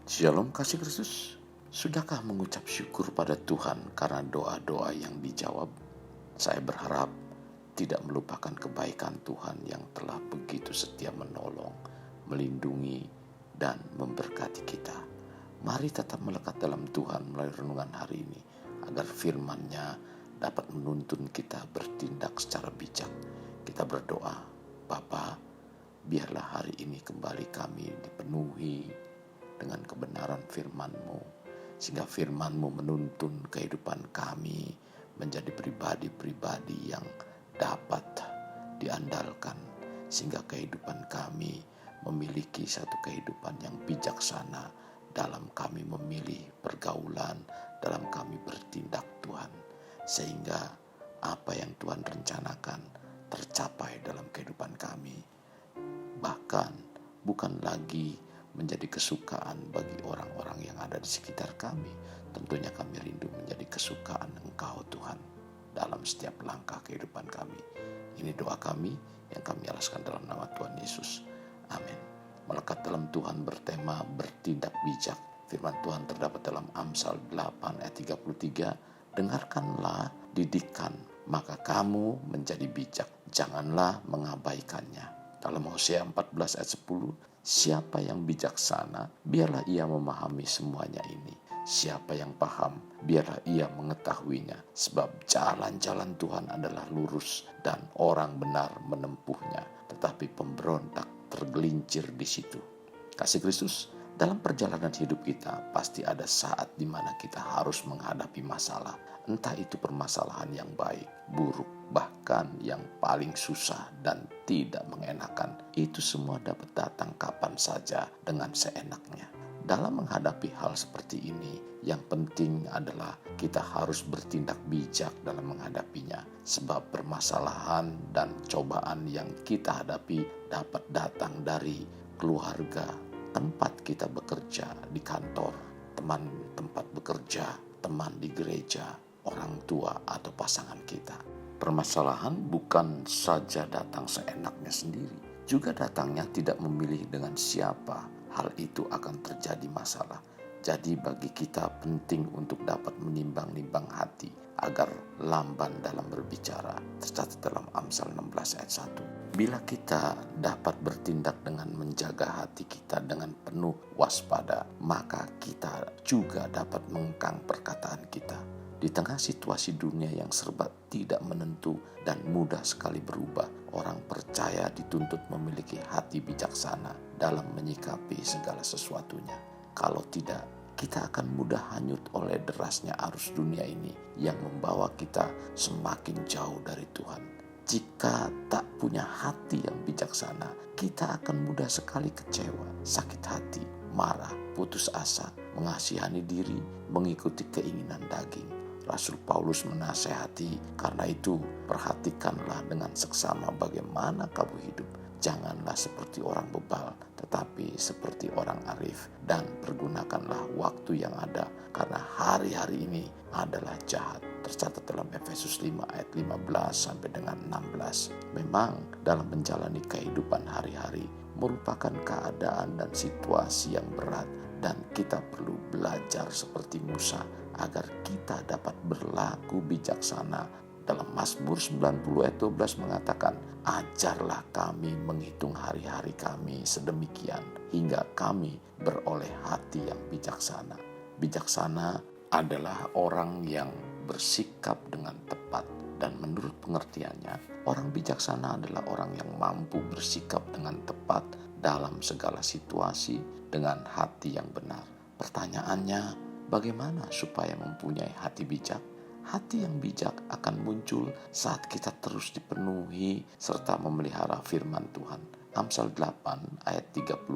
Shalom kasih Kristus. Sudahkah mengucap syukur pada Tuhan karena doa-doa yang dijawab? Saya berharap tidak melupakan kebaikan Tuhan yang telah begitu setia menolong, melindungi, dan memberkati kita. Mari tetap melekat dalam Tuhan melalui renungan hari ini, agar firman-Nya dapat menuntun kita bertindak secara bijak. Kita berdoa, Bapa, biarlah hari ini kembali kami dipenuhi dengan kebenaran firman-Mu, sehingga firman-Mu menuntun kehidupan kami menjadi pribadi-pribadi yang dapat diandalkan, sehingga kehidupan kami memiliki satu kehidupan yang bijaksana dalam kami memilih pergaulan, dalam kami bertindak Tuhan, sehingga apa yang Tuhan rencanakan tercapai dalam kehidupan kami. Bahkan bukan lagi menjadi kesukaan bagi orang-orang yang ada di sekitar kami. Tentunya kami rindu menjadi kesukaan Engkau Tuhan dalam setiap langkah kehidupan kami. Ini doa kami yang kami alaskan dalam nama Tuhan Yesus. Amin. Melekat dalam Tuhan bertema bertindak bijak. Firman Tuhan terdapat dalam Amsal 8 ayat 33. Dengarkanlah didikan, maka kamu menjadi bijak. Janganlah mengabaikannya. Dalam Hosea 14 ayat 10. Siapa yang bijaksana, biarlah ia memahami semuanya ini. Siapa yang paham, biarlah ia mengetahuinya. Sebab jalan-jalan Tuhan adalah lurus dan orang benar menempuhnya. Tetapi pemberontak tergelincir di situ. Kasih Kristus, dalam perjalanan hidup kita pasti ada saat di mana kita harus menghadapi masalah. Entah itu permasalahan yang baik, buruk, bahkan yang paling susah dan tidak mengenakan. Itu semua dapat datang kapan saja dengan seenaknya. Dalam menghadapi hal seperti ini, yang penting adalah kita harus bertindak bijak dalam menghadapinya. Sebab permasalahan dan cobaan yang kita hadapi dapat datang dari keluarga, tempat kita bekerja, di kantor, teman tempat bekerja, teman di gereja, orang tua atau pasangan kita. Permasalahan bukan saja datang seenaknya sendiri, juga datangnya tidak memilih dengan siapa hal itu akan terjadi masalah. Jadi bagi kita penting untuk dapat menimbang-nimbang hati agar lamban dalam berbicara. Tercatat dalam Amsal 16 ayat 1. Bila kita dapat bertindak dengan menjaga hati kita dengan penuh waspada, maka kita juga dapat mengengkang perkataan kita. Di tengah situasi dunia yang serba tidak menentu dan mudah sekali berubah, orang percaya dituntut memiliki hati bijaksana dalam menyikapi segala sesuatunya. Kalau tidak, kita akan mudah hanyut oleh derasnya arus dunia ini yang membawa kita semakin jauh dari Tuhan. Jika tak punya hati yang bijaksana, kita akan mudah sekali kecewa, sakit hati, marah, putus asa, mengasihani diri, mengikuti keinginan daging. Rasul Paulus menasehati, karena itu perhatikanlah dengan seksama bagaimana kamu hidup. Janganlah seperti orang bebal, tetapi seperti orang arif. Dan pergunakanlah waktu yang ada, karena hari-hari ini adalah jahat. Tercatat dalam Efesus 5 ayat 15 sampai dengan 16. Memang dalam menjalani kehidupan hari-hari merupakan keadaan dan situasi yang berat. Dan kita perlu belajar seperti Musa agar kita dapat berlaku bijaksana. Dalam Mazmur 90 ayat 12 mengatakan, ajarlah kami menghitung hari-hari kami sedemikian, hingga kami beroleh hati yang bijaksana. Bijaksana adalah orang yang bersikap dengan tepat. Dan menurut pengertiannya, orang bijaksana adalah orang yang mampu bersikap dengan tepat dalam segala situasi dengan hati yang benar. Pertanyaannya, bagaimana supaya mempunyai hati bijak? Hati yang bijak akan muncul saat kita terus dipenuhi serta memelihara firman Tuhan. Amsal 8 ayat 32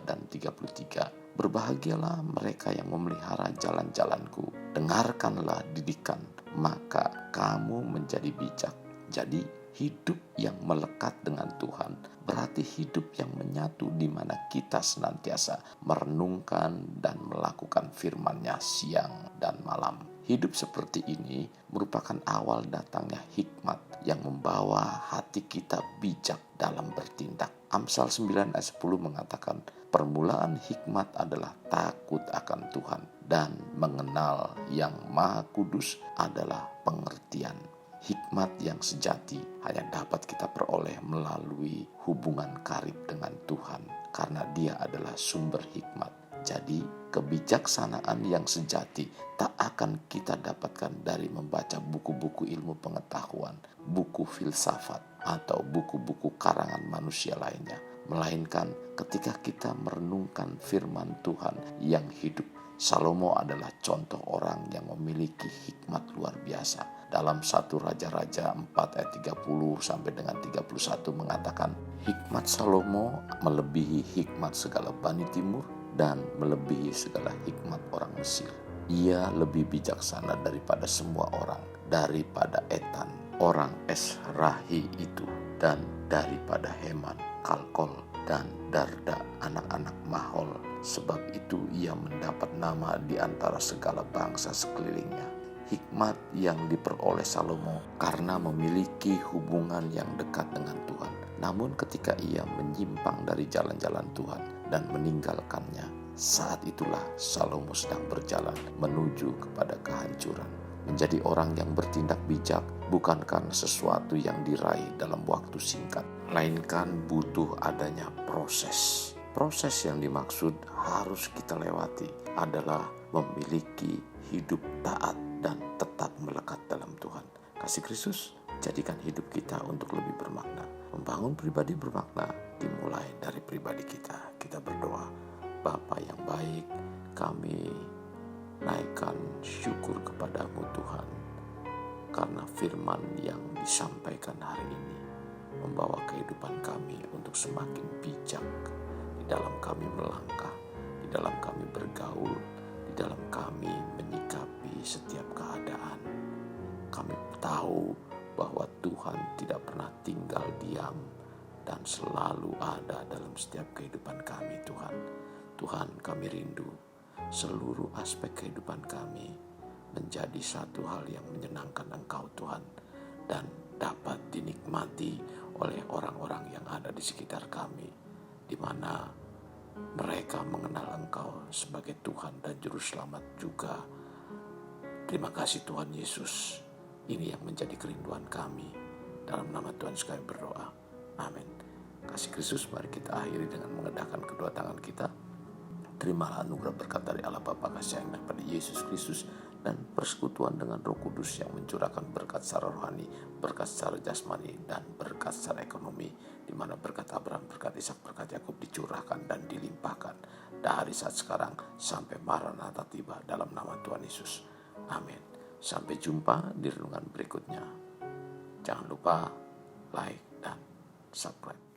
dan 33. Berbahagialah mereka yang memelihara jalan-jalanku. Dengarkanlah didikan, maka kamu menjadi bijak. Jadi hidup yang melekat dengan Tuhan berarti hidup yang menyatu, di mana kita senantiasa merenungkan dan melakukan firman-Nya siang dan malam. Hidup seperti ini merupakan awal datangnya hikmat yang membawa hati kita bijak dalam bertindak. Amsal 9 ayat 10 mengatakan, permulaan hikmat adalah takut akan Tuhan dan mengenal yang Maha Kudus adalah pengertian. Hikmat yang sejati hanya dapat kita peroleh melalui hubungan karib dengan Tuhan, karena Dia adalah sumber hikmat. Jadi, kebijaksanaan yang sejati tak akan kita dapatkan dari membaca buku-buku ilmu pengetahuan, buku filsafat, atau buku-buku karangan manusia lainnya, melainkan ketika kita merenungkan firman Tuhan yang hidup. Salomo adalah contoh orang yang memiliki hikmat luar biasa. Dalam 1 Raja-Raja 4 ayat 30 sampai dengan 31 mengatakan, hikmat Salomo melebihi hikmat segala Bani Timur dan melebihi segala hikmat orang Mesir. Ia lebih bijaksana daripada semua orang, daripada Etan, orang Esrahi itu, dan daripada Heman, Kalkol, dan Darda, anak-anak Mahol. Sebab itu ia mendapat nama di antara segala bangsa sekelilingnya. Hikmat yang diperoleh Salomo karena memiliki hubungan yang dekat dengan Tuhan. Namun ketika ia menyimpang dari jalan-jalan Tuhan dan meninggalkannya, saat itulah Salomo sedang berjalan menuju kepada kehancuran. Menjadi orang yang bertindak bijak bukan karena sesuatu yang diraih dalam waktu singkat, melainkan butuh adanya proses. Proses yang dimaksud harus kita lewati adalah memiliki hidup taat dan tetap melekat dalam Tuhan. Kasih Kristus, jadikan hidup kita untuk lebih bermakna. Membangun pribadi bermakna dimulai dari pribadi kita. Kita berdoa, Bapa yang baik, kami naikkan syukur kepadamu Tuhan, karena firman yang disampaikan hari ini membawa kehidupan kami untuk semakin bijak di dalam kami melangkah, di dalam kami bergaul, di dalam kami menyikapi setiap keadaan. Kami tahu bahwa Tuhan tidak pernah tinggal diam dan selalu ada dalam setiap kehidupan kami, Tuhan. Tuhan, kami rindu seluruh aspek kehidupan kami menjadi satu hal yang menyenangkan Engkau, Tuhan, dan dapat dinikmati oleh orang-orang yang ada di sekitar kami, di mana mereka mengenal Engkau sebagai Tuhan dan Juru Selamat juga. Terima kasih Tuhan Yesus. Ini yang menjadi kerinduan kami. Dalam nama Tuhan kami berdoa. Amin. Kasih Kristus, mari kita akhiri dengan mengedahkan kedua tangan kita. Terimalah anugerah berkat dari Allah Bapa kasih sayang daripada Yesus Kristus dan persekutuan dengan Roh Kudus yang mencurahkan berkat secara rohani, berkat secara jasmani, dan berkat secara ekonomi, di mana berkat Abraham, berkat Ishak, berkat Yakub dicurahkan dan dilimpahkan dari saat sekarang sampai Maranatha tiba dalam nama Tuhan Yesus. Amin. Sampai jumpa di renungan berikutnya. Jangan lupa like dan subscribe.